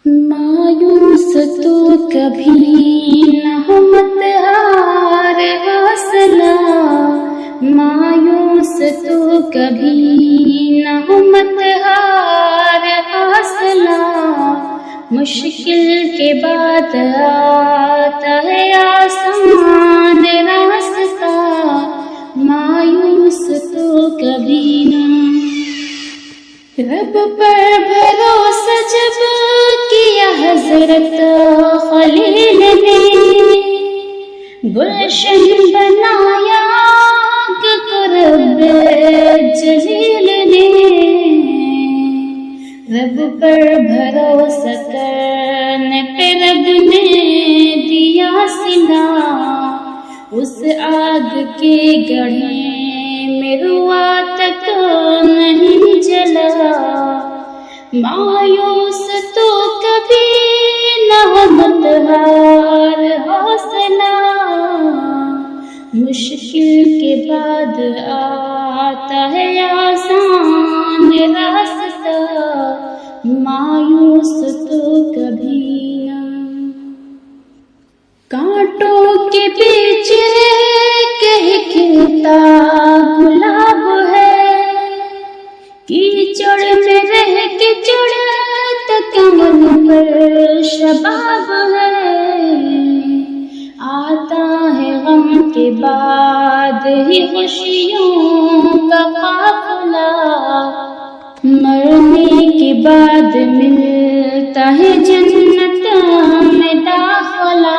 مایوس تو کبھی نہ ہو مت ہار حوصلہ، مایوس تو کبھی نہ ہو مت ہار حوصلہ، مشکل کے بعد آتا ہے آسان راستہ، مایوس تو کبھی نہ۔ رب پر بھروسہ جب کیا حضرت خلیل نے، گلشن بنایا آگ کو رب جلیل نے، رب پر بھروسہ کرنے پہ رب نے دیا صلہ، اس آگ کے گڑھے میں روا تک نہیں جلا، مایوس تو کبھی نہ ہو مت ہار حوصلہ، مشکل کے بعد آتا ہے آسان راستہ، مایوس تو کبھی نہ۔ کانٹوں کے بیچ کہیں کھلتا گلاب ہے، کیچڑ میں رہ کے چڑھتا کمر پر شباب ہے، آتا ہے غم کے بعد ہی خوشیوں کا قافلہ، مرنے کے بعد ملتا ہے جنت میں داخلہ،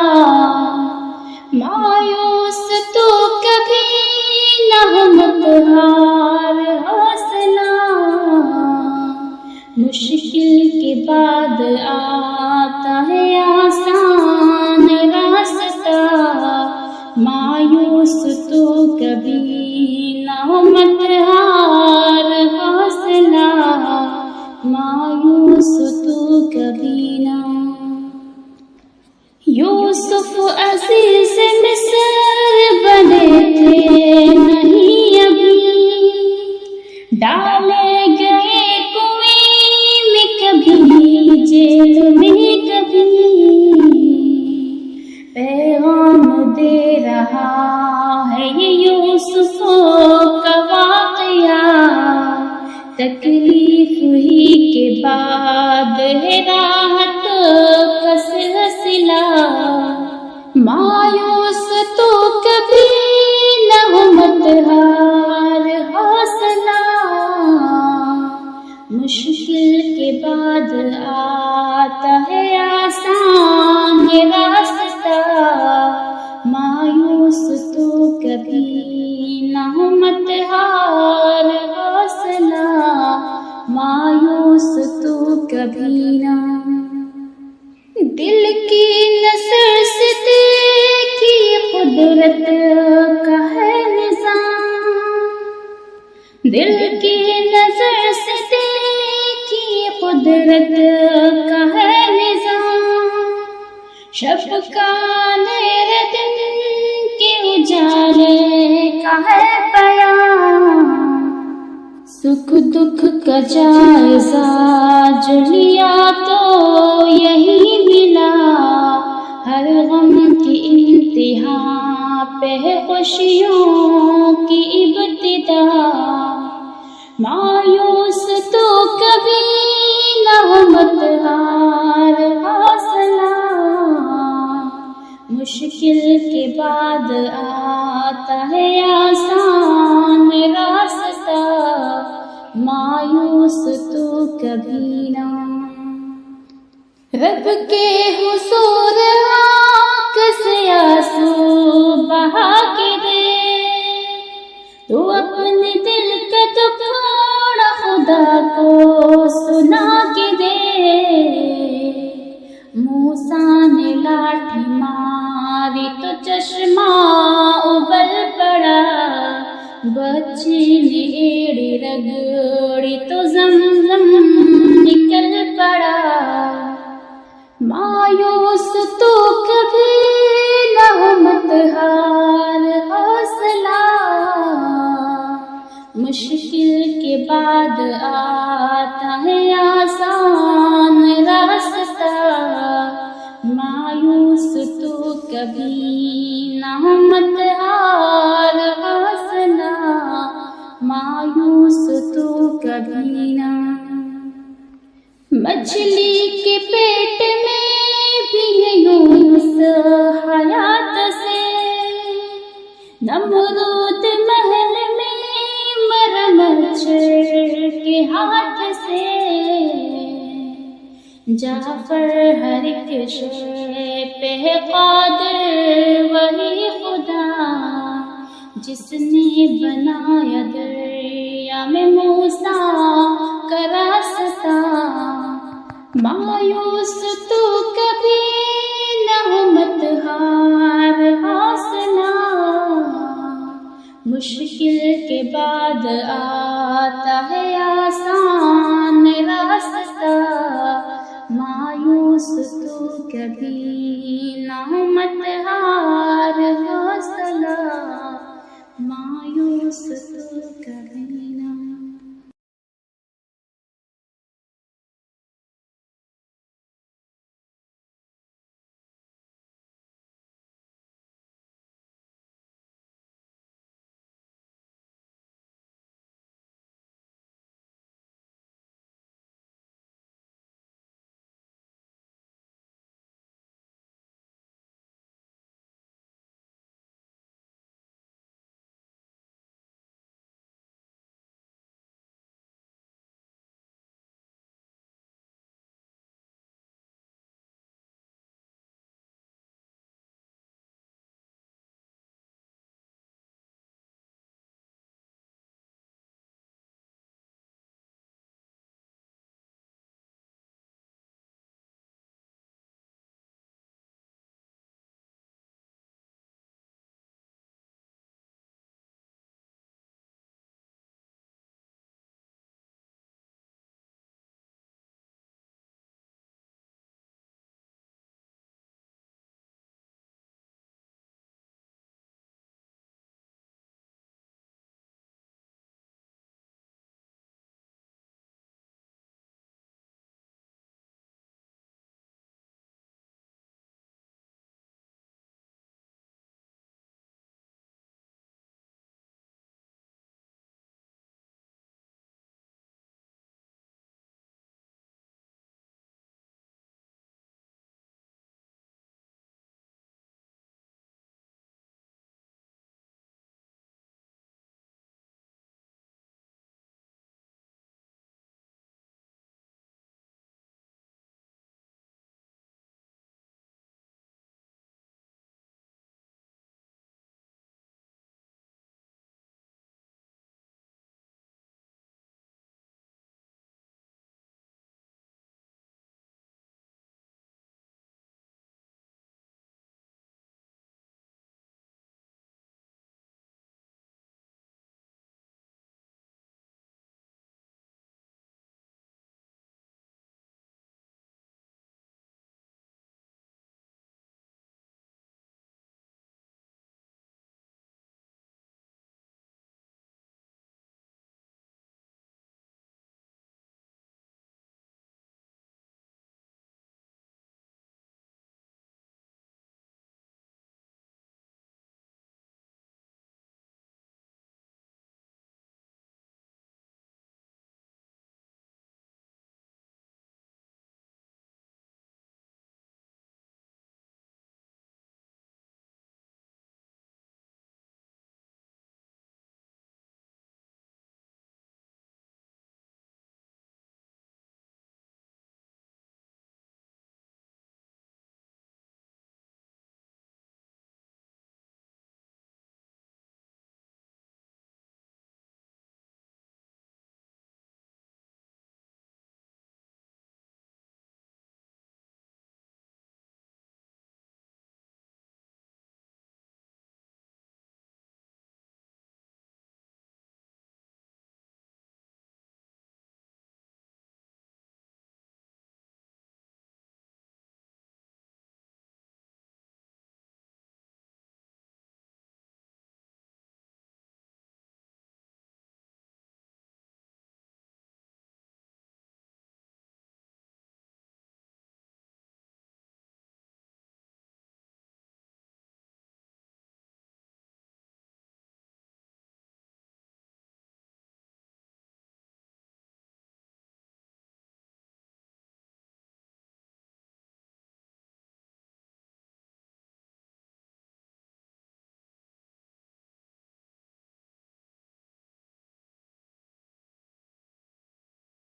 مایوس تو کبھی نہ ہو مت ہار حوصلہ، مشکل کے بعد آتا ہے آسان راستہ، مایوس تو کبھی نہ ہو مت ہار حوصلہ، مایوس تو کبھی نہ۔ یوسف عزیز مصر بنے تھے نہیں ابھی، ڈالے گئے کنویں میں کبھی جیل میں کبھی، پیغام دے رہا ہے یہ یوسف کا واقعہ، تکلیف ہی کے بعد ہے راحت کا سلسلہ، مایوس تو کبھی نہ ہو مت ہار حوصلہ، مشکل کے بعد آتا ہے آسان راستہ، مایوس تو کبھی نہ ہو مت ہار حوصلہ، مایوس تو کبھی نہ۔ دل کی نظر سے دیکھی قدرت کا ہے نظام، دل کی نظر سے دیکھی قدرت کا ہے نظام، شب کا اندھیرا دن کے اجالے کا ہے بیان، سکھ دکھ کا جائزہ جو لیا تو یہی ملا، ہر غم کی انتہا پہ خوشیوں کی ابتدا، مایوس تو کبھی نہ ہو مت ہار حوصلہ، مشکل کے بعد آتا ہے آسان راستہ، مایوس تو کبھی نہ۔ رب کے حضور آنکھ سے آنسو بہا کے دے، تو اپنے دل کا دکھڑا خدا کو سنا کے دے، موسیٰ نے لاٹھی ماری تو چشمہ ابل پڑا، بچے نے ایڑی رگڑی تو زمزم نکل پڑا، مایوس تو کبھی نہ ہو مت ہار حوصلہ، مشکل کے بعد آتا ہے آسان مچھلی کے پیٹ میں بھی ہے یونس حیات سے، نمرود محل میں مرا مچھر کے ہاتھ سے، جعفر ہر ایک شے پہ ہے قادر، وہی خدا جس نے بنایا دریا میں موسیٰ کا راستہ، مایوس تو کبھی نہ ہو مت ہار حوصلہ، مشکل کے بعد آتا ہے آسان راستہ، مایوس تو کبھی نہ ہو مت ہار حوصلہ، مایوس تو کبھی